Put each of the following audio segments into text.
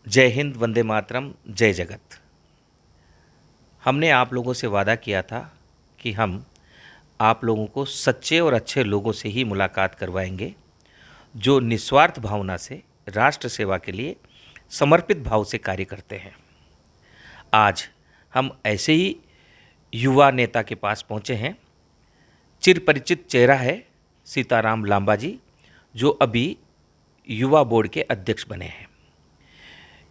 जय हिंद, वंदे मातरम, जय जगत। हमने आप लोगों से वादा किया था कि हम आप लोगों को सच्चे और अच्छे लोगों से ही मुलाकात करवाएंगे, जो निस्वार्थ भावना से राष्ट्र सेवा के लिए समर्पित भाव से कार्य करते हैं। आज हम ऐसे ही युवा नेता के पास पहुंचे हैं। चिर परिचित चेहरा है सीताराम लांबा जी, जो अभी युवा बोर्ड के अध्यक्ष बने हैं।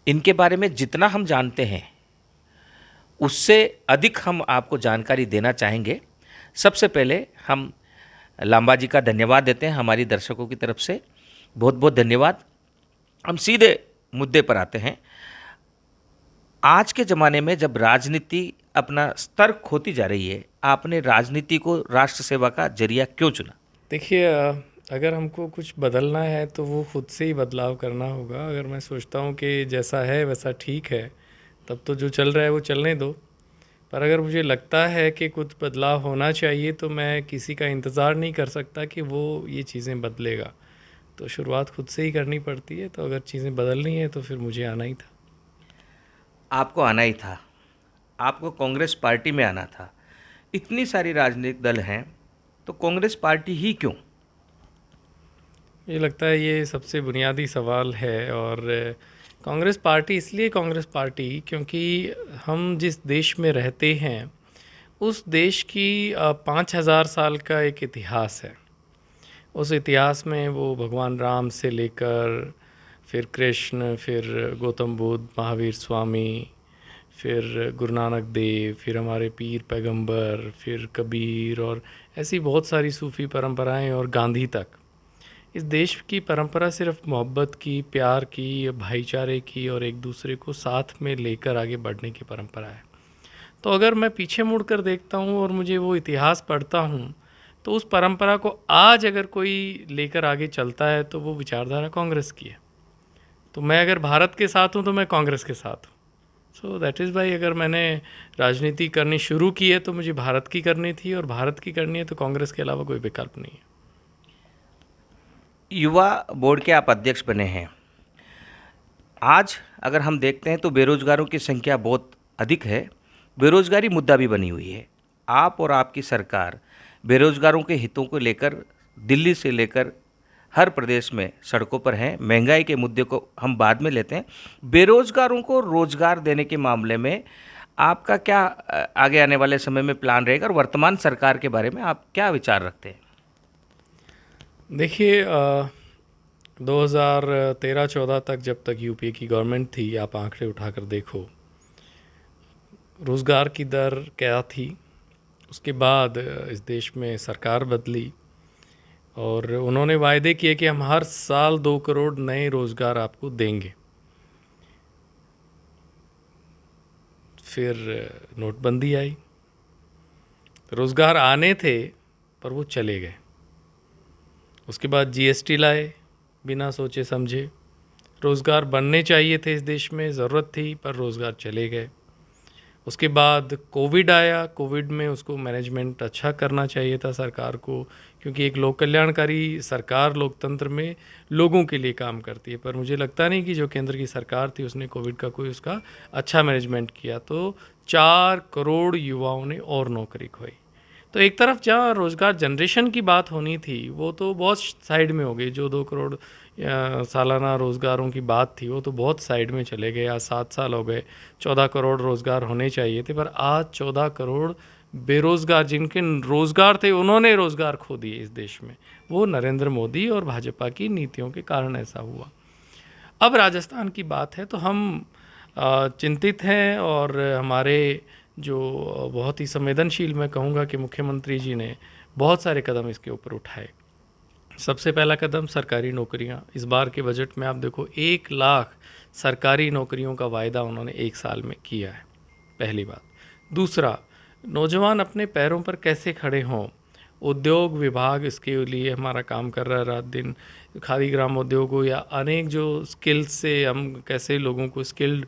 इनके बारे में जितना हम जानते हैं उससे अधिक हम आपको जानकारी देना चाहेंगे। सबसे पहले हम लांबा जी का धन्यवाद देते हैं हमारी दर्शकों की तरफ से। बहुत बहुत धन्यवाद। हम सीधे मुद्दे पर आते हैं। आज के ज़माने में जब राजनीति अपना स्तर खोती जा रही है, आपने राजनीति को राष्ट्र सेवा का जरिया क्यों चुना? देखिए, अगर हमको कुछ बदलना है तो वो खुद से ही बदलाव करना होगा। अगर मैं सोचता हूँ कि जैसा है वैसा ठीक है, तब तो जो चल रहा है वो चलने दो। पर अगर मुझे लगता है कि कुछ बदलाव होना चाहिए तो मैं किसी का इंतज़ार नहीं कर सकता कि वो ये चीज़ें बदलेगा। तो शुरुआत खुद से ही करनी पड़ती है। तो अगर चीज़ें बदलनी है तो फिर मुझे आना ही था। आपको आना ही था, आपको कांग्रेस पार्टी में आना था। इतनी सारी राजनीतिक दल हैं, तो कांग्रेस पार्टी ही क्यों? मुझे लगता है ये सबसे बुनियादी सवाल है। और कांग्रेस पार्टी इसलिए कांग्रेस पार्टी क्योंकि हम जिस देश में रहते हैं उस देश की 5,000 साल का एक इतिहास है। उस इतिहास में वो भगवान राम से लेकर फिर कृष्ण, फिर गौतम बुद्ध, महावीर स्वामी, फिर गुरु नानक देव, फिर हमारे पीर पैगंबर, फिर कबीर और ऐसी बहुत सारी सूफ़ी परंपराएं और गांधी तक। इस देश की परंपरा सिर्फ मोहब्बत की, प्यार की, भाईचारे की और एक दूसरे को साथ में लेकर आगे बढ़ने की परंपरा है। तो अगर मैं पीछे मुड़कर देखता हूँ और मुझे वो इतिहास पढ़ता हूँ तो उस परंपरा को आज अगर कोई लेकर आगे चलता है तो वो विचारधारा कांग्रेस की है। तो मैं अगर भारत के साथ हूँ तो मैं कांग्रेस के साथ हूँ। सो दैट इज़ वाई अगर मैंने राजनीति करनी शुरू की है तो मुझे भारत की करनी थी, और भारत की करनी है तो कांग्रेस के अलावा कोई विकल्प नहीं है। युवा बोर्ड के आप अध्यक्ष बने हैं। आज अगर हम देखते हैं तो बेरोजगारों की संख्या बहुत अधिक है। बेरोजगारी मुद्दा भी बनी हुई है। आप और आपकी सरकार बेरोजगारों के हितों को लेकर दिल्ली से लेकर हर प्रदेश में सड़कों पर हैं। महंगाई के मुद्दे को हम बाद में लेते हैं। बेरोजगारों को रोजगार देने के मामले में आपका क्या आगे आने वाले समय में प्लान रहेगा, और वर्तमान सरकार के बारे में आप क्या विचार रखते हैं? देखिए, 2013-14 तक जब तक यूपीए की गवर्नमेंट थी, आप आंकड़े उठाकर देखो रोज़गार की दर क्या थी। उसके बाद इस देश में सरकार बदली और उन्होंने वायदे किए कि हम हर साल 2 करोड़ नए रोज़गार आपको देंगे। फिर नोटबंदी आई, रोज़गार आने थे पर वो चले गए। उसके बाद जीएसटी लाए बिना सोचे समझे। रोज़गार बनने चाहिए थे इस देश में, ज़रूरत थी, पर रोज़गार चले गए। उसके बाद कोविड आया। कोविड में उसको मैनेजमेंट अच्छा करना चाहिए था सरकार को, क्योंकि एक लोक कल्याणकारी सरकार लोकतंत्र में लोगों के लिए काम करती है। पर मुझे लगता नहीं कि जो केंद्र की सरकार थी उसने कोविड का कोई उसका अच्छा मैनेजमेंट किया। तो 4 करोड़ युवाओं ने और नौकरी खोई। तो एक तरफ जहाँ रोज़गार जनरेशन की बात होनी थी वो तो बहुत साइड में हो गई। जो 2 करोड़ सालाना रोज़गारों की बात थी वो तो बहुत साइड में चले गए। आज 7 साल हो गए, 14 करोड़ रोज़गार होने चाहिए थे, पर आज 14 करोड़ बेरोज़गार, जिनके रोज़गार थे उन्होंने रोज़गार खो दिए इस देश में। वो नरेंद्र मोदी और भाजपा की नीतियों के कारण ऐसा हुआ। अब राजस्थान की बात है तो हम चिंतित हैं, और हमारे जो बहुत ही संवेदनशील, मैं कहूँगा कि मुख्यमंत्री जी ने बहुत सारे कदम इसके ऊपर उठाए। सबसे पहला कदम सरकारी नौकरियां। इस बार के बजट में आप देखो 1 लाख सरकारी नौकरियों का वायदा उन्होंने 1 साल में किया है, पहली बात। दूसरा, नौजवान अपने पैरों पर कैसे खड़े हों, उद्योग विभाग इसके लिए हमारा काम कर रहा है रात दिन। खादी ग्राम उद्योग हो या अनेक जो स्किल्स से हम कैसे लोगों को स्किल्ड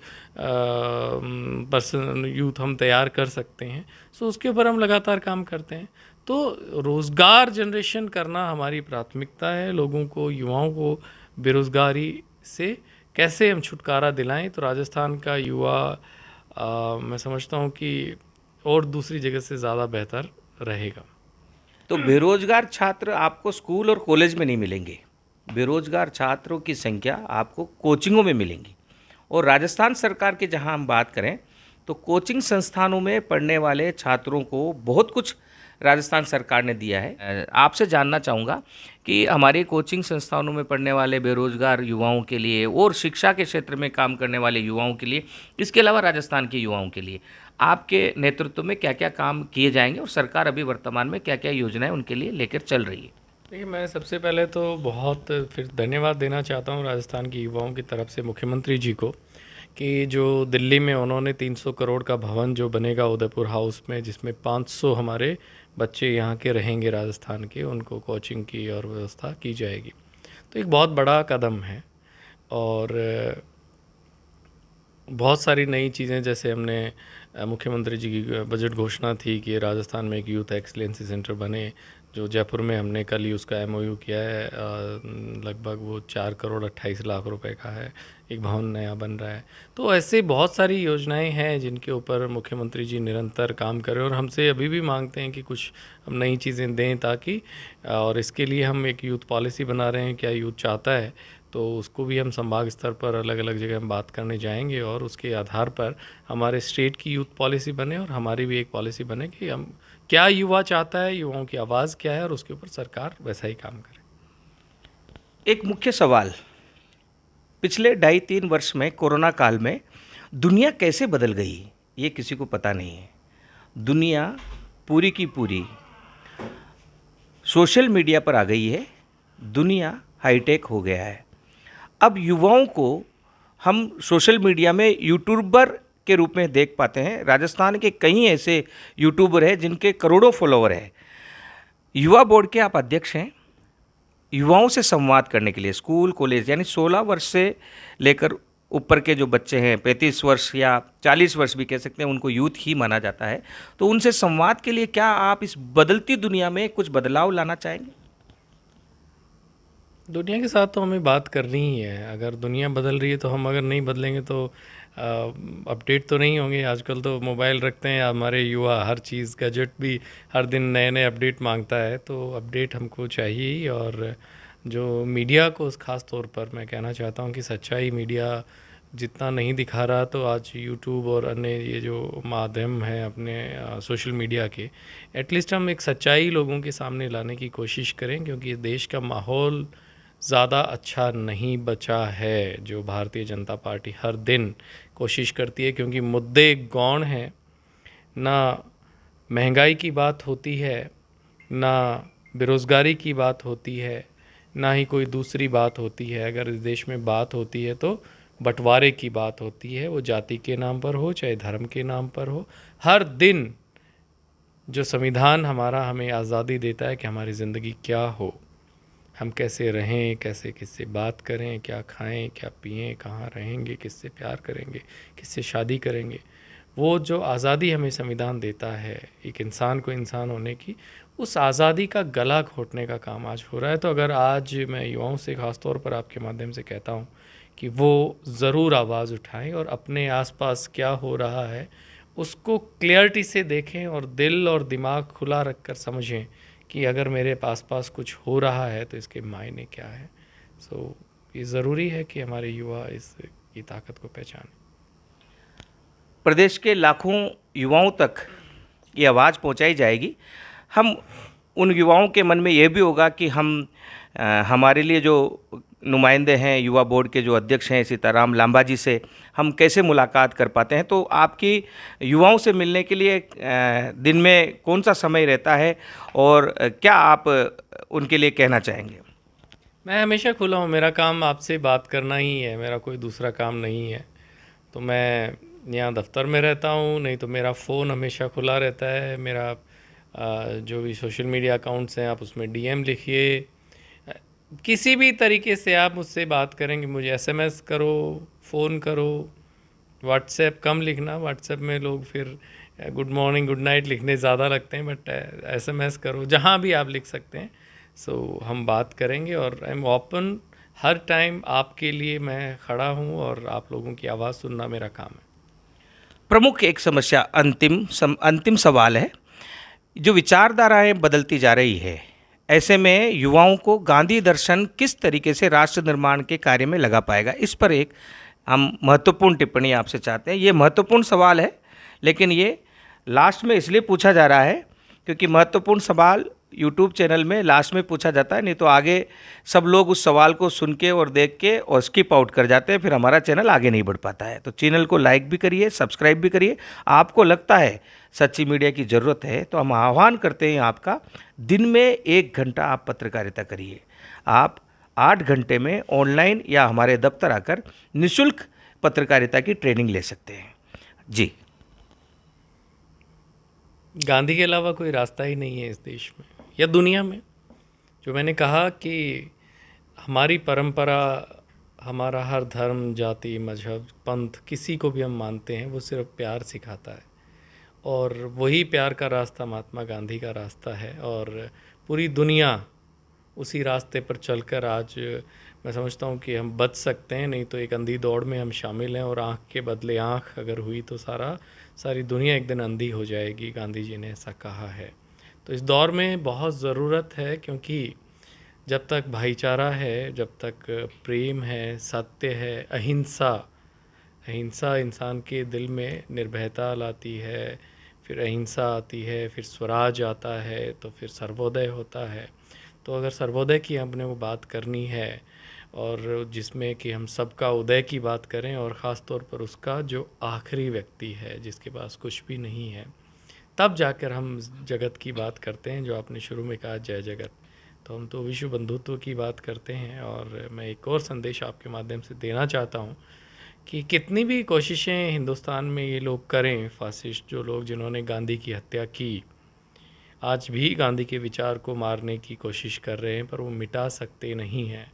पर्सन यूथ हम तैयार कर सकते हैं, सो उसके ऊपर हम लगातार काम करते हैं। तो रोज़गार जनरेशन करना हमारी प्राथमिकता है। लोगों को, युवाओं को बेरोज़गारी से कैसे हम छुटकारा दिलाएं, तो राजस्थान का युवा मैं समझता हूं कि और दूसरी जगह से ज़्यादा बेहतर रहेगा। तो बेरोजगार छात्र आपको स्कूल और कॉलेज में नहीं मिलेंगे, बेरोजगार छात्रों की संख्या आपको कोचिंगों में मिलेंगी। और राजस्थान सरकार की जहां हम बात करें तो कोचिंग संस्थानों में पढ़ने वाले छात्रों को बहुत कुछ राजस्थान सरकार ने दिया है। आपसे जानना चाहूँगा कि हमारे कोचिंग संस्थानों में पढ़ने वाले बेरोजगार युवाओं के लिए और शिक्षा के क्षेत्र में काम करने वाले युवाओं के लिए, इसके अलावा राजस्थान के युवाओं के लिए आपके नेतृत्व में क्या क्या काम किए जाएंगे और सरकार अभी वर्तमान में क्या क्या योजनाएं उनके लिए लेकर चल रही है? देखिए, मैं सबसे पहले तो बहुत फिर धन्यवाद देना चाहता हूँ राजस्थान के युवाओं की तरफ से मुख्यमंत्री जी को, कि जो दिल्ली में उन्होंने 300 करोड़ का भवन जो बनेगा उदयपुर हाउस में, जिसमें 500 हमारे बच्चे यहाँ के रहेंगे राजस्थान के, उनको कोचिंग की और व्यवस्था की जाएगी। तो एक बहुत बड़ा कदम है। और बहुत सारी नई चीज़ें, जैसे हमने मुख्यमंत्री जी की बजट घोषणा थी कि राजस्थान में एक यूथ एक्सीलेंसी सेंटर बने, जो जयपुर में हमने कल ही उसका MOU किया है। लगभग वो 4 करोड़ 28 लाख रुपए का है, एक भवन नया बन रहा है। तो ऐसे बहुत सारी योजनाएं हैं जिनके ऊपर मुख्यमंत्री जी निरंतर काम करें, और हमसे अभी भी मांगते हैं कि कुछ हम नई चीज़ें दें, ताकि और इसके लिए हम एक यूथ पॉलिसी बना रहे हैं। क्या यूथ चाहता है, तो उसको भी हम संभाग स्तर पर अलग अलग जगह हम बात करने जाएंगे, और उसके आधार पर हमारे स्टेट की यूथ पॉलिसी बने और हमारी भी एक पॉलिसी बने कि हम क्या युवा चाहता है, युवाओं की आवाज़ क्या है, और उसके ऊपर सरकार वैसा ही काम करे। एक मुख्य सवाल, पिछले 2.5-3 वर्ष में कोरोना काल में दुनिया कैसे बदल गई ये किसी को पता नहीं है। दुनिया पूरी की पूरी सोशल मीडिया पर आ गई है, दुनिया हाईटेक हो गया है। अब युवाओं को हम सोशल मीडिया में यूट्यूबर के रूप में देख पाते हैं। राजस्थान के कई ऐसे यूट्यूबर हैं जिनके करोड़ों फॉलोअर हैं। युवा बोर्ड के आप अध्यक्ष हैं। युवाओं से संवाद करने के लिए स्कूल कॉलेज यानी 16 वर्ष से लेकर ऊपर के जो बच्चे हैं, 35 वर्ष या 40 वर्ष भी कह सकते हैं, उनको यूथ ही माना जाता है, तो उनसे संवाद के लिए क्या आप इस बदलती दुनिया में कुछ बदलाव लाना चाहेंगे? दुनिया के साथ तो हमें बात करनी ही है। अगर दुनिया बदल रही है तो हम अगर नहीं बदलेंगे तो अपडेट तो नहीं होंगे। आजकल तो मोबाइल रखते हैं हमारे युवा, हर चीज़ गैजेट भी हर दिन नए नए अपडेट मांगता है, तो अपडेट हमको चाहिए ही। और जो मीडिया को ख़ास तौर पर मैं कहना चाहता हूँ कि सच्चाई मीडिया जितना नहीं दिखा रहा, तो आज यूट्यूब और अन्य ये जो माध्यम हैं अपने सोशल मीडिया के, एटलीस्ट हम एक सच्चाई लोगों के सामने लाने की कोशिश करें, क्योंकि देश का माहौल ज़्यादा अच्छा नहीं बचा है। जो भारतीय जनता पार्टी हर दिन कोशिश करती है, क्योंकि मुद्दे गौण हैं, ना महंगाई की बात होती है, ना बेरोज़गारी की बात होती है, ना ही कोई दूसरी बात होती है। अगर इस देश में बात होती है तो बंटवारे की बात होती है, वो जाति के नाम पर हो चाहे धर्म के नाम पर हो। हर दिन जो संविधान हमारा हमें आज़ादी देता है कि हमारी ज़िंदगी क्या हो, हम कैसे रहें, कैसे किससे बात करें, क्या खाएं, क्या पिएं, कहाँ रहेंगे, किससे प्यार करेंगे, किससे शादी करेंगे, वो जो आज़ादी हमें संविधान देता है एक इंसान को इंसान होने की, उस आज़ादी का गला घोटने का काम आज हो रहा है। तो अगर आज मैं युवाओं से ख़ास तौर पर आपके माध्यम से कहता हूँ कि वो ज़रूर आवाज़ उठाएं और अपने आसपास क्या हो रहा है उसको क्लियरिटी से देखें, और दिल और दिमाग खुला रखकर समझें कि अगर मेरे पास कुछ हो रहा है तो इसके मायने क्या है। सो ये ज़रूरी है कि हमारे युवा इसकी ताकत को पहचानें। प्रदेश के लाखों युवाओं तक ये आवाज़ पहुंचाई जाएगी। हम उन युवाओं के मन में ये भी होगा कि हमारे लिए जो नुमाइंदे हैं, युवा बोर्ड के जो अध्यक्ष हैं सीताराम लांबा जी से हम कैसे मुलाकात कर पाते हैं। तो आपकी युवाओं से मिलने के लिए दिन में कौन सा समय रहता है और क्या आप उनके लिए कहना चाहेंगे? मैं हमेशा खुला हूँ, मेरा काम आपसे बात करना ही है, मेरा कोई दूसरा काम नहीं है। तो मैं यहाँ दफ्तर में रहता हूँ, नहीं तो मेरा फ़ोन हमेशा खुला रहता है। मेरा जो भी सोशल मीडिया अकाउंट्स हैं आप उसमें DM लिखिए, किसी भी तरीके से आप मुझसे बात करेंगे, मुझे SMS करो, फ़ोन करो। व्हाट्सएप कम लिखना, व्हाट्सएप में लोग फिर गुड मॉर्निंग गुड नाइट लिखने ज़्यादा लगते हैं, बट SMS करो, जहाँ भी आप लिख सकते हैं। सो हम बात करेंगे और I am open her time आपके लिए मैं खड़ा हूँ और आप लोगों की आवाज़ सुनना मेरा काम है। प्रमुख एक समस्या अंतिम सवाल है। जो विचारधाराएं बदलती जा रही है, ऐसे में युवाओं को गांधी दर्शन किस तरीके से राष्ट्र निर्माण के कार्य में लगा पाएगा, इस पर एक हम महत्वपूर्ण टिप्पणी आपसे चाहते हैं। ये महत्वपूर्ण सवाल है, लेकिन ये लास्ट में इसलिए पूछा जा रहा है क्योंकि महत्वपूर्ण सवाल यूट्यूब चैनल में लास्ट में पूछा जाता है, नहीं तो आगे सब लोग उस सवाल को सुन के और देख के और स्किप आउट कर जाते हैं, फिर हमारा चैनल आगे नहीं बढ़ पाता है। तो चैनल को लाइक भी करिए, सब्सक्राइब भी करिए। आपको लगता है सच्ची मीडिया की ज़रूरत है तो हम आह्वान करते हैं आपका, दिन में 1 घंटा आप पत्रकारिता करिए। आप 8 घंटे में ऑनलाइन या हमारे दफ्तर आकर निःशुल्क पत्रकारिता की ट्रेनिंग ले सकते हैं। जी, गांधी के अलावा कोई रास्ता ही नहीं है इस देश में या दुनिया में। जो मैंने कहा कि हमारी परंपरा, हमारा हर धर्म, जाति, मजहब, पंथ, किसी को भी हम मानते हैं, वो सिर्फ प्यार सिखाता है और वही प्यार का रास्ता महात्मा गांधी का रास्ता है। और पूरी दुनिया उसी रास्ते पर चलकर आज मैं समझता हूँ कि हम बच सकते हैं, नहीं तो एक अंधी दौड़ में हम शामिल हैं और आँख के बदले आँख अगर हुई तो सारी दुनिया एक दिन अंधी हो जाएगी। गांधी जी ने ऐसा कहा है। तो इस दौर में बहुत ज़रूरत है, क्योंकि जब तक भाईचारा है, जब तक प्रेम है, सत्य है, अहिंसा इंसान के दिल में निर्भयता लाती है, फिर अहिंसा आती है, फिर स्वराज आता है, तो फिर सर्वोदय होता है। तो अगर सर्वोदय की हमने वो बात करनी है और जिसमें कि हम सबका उदय की बात करें, और ख़ास तौर पर उसका जो आखिरी व्यक्ति है जिसके पास कुछ भी नहीं है, तब जाकर हम जगत की बात करते हैं। जो आपने शुरू में कहा जय जगत, तो हम तो विश्व बंधुत्व की बात करते हैं। और मैं एक और संदेश आपके माध्यम से देना चाहता हूँ कि कितनी भी कोशिशें हिंदुस्तान में ये लोग करें, फासिस्ट जो लोग जिन्होंने गांधी की हत्या की, आज भी गांधी के विचार को मारने की कोशिश कर रहे हैं, पर वो मिटा सकते नहीं हैं।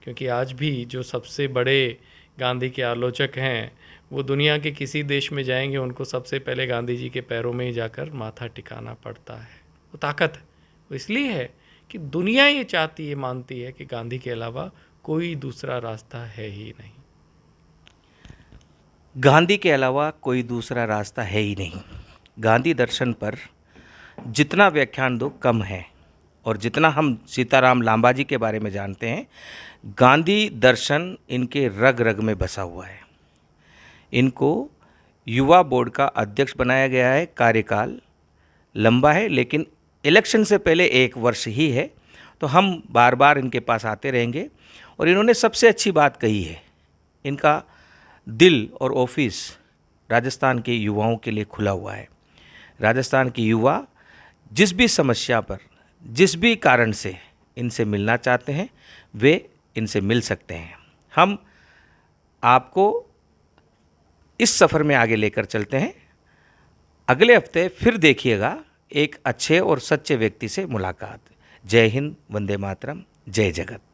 क्योंकि आज भी जो सबसे बड़े गांधी के आलोचक हैं, वो दुनिया के किसी देश में जाएंगे, उनको सबसे पहले गांधी जी के पैरों में ही जाकर माथा टिकाना पड़ता है। वो ताकत है, वो इसलिए है कि दुनिया ये चाहती है, मानती है कि गांधी के अलावा कोई दूसरा रास्ता है ही नहीं। गांधी के अलावा कोई दूसरा रास्ता है ही नहीं। गांधी दर्शन पर जितना व्याख्यान दो कम है, और जितना हम सीताराम लांबाजी के बारे में जानते हैं, गांधी दर्शन इनके रग रग में बसा हुआ है। इनको युवा बोर्ड का अध्यक्ष बनाया गया है। कार्यकाल लंबा है, लेकिन इलेक्शन से पहले 1 वर्ष ही है, तो हम बार बार इनके पास आते रहेंगे। और इन्होंने सबसे अच्छी बात कही है, इनका दिल और ऑफिस राजस्थान के युवाओं के लिए खुला हुआ है। राजस्थान के युवा जिस भी समस्या पर, जिस भी कारण से इनसे मिलना चाहते हैं, वे इनसे मिल सकते हैं। हम आपको इस सफ़र में आगे लेकर चलते हैं। अगले हफ्ते फिर देखिएगा एक अच्छे और सच्चे व्यक्ति से मुलाकात। जय हिंद, वंदे मातरम, जय जगत।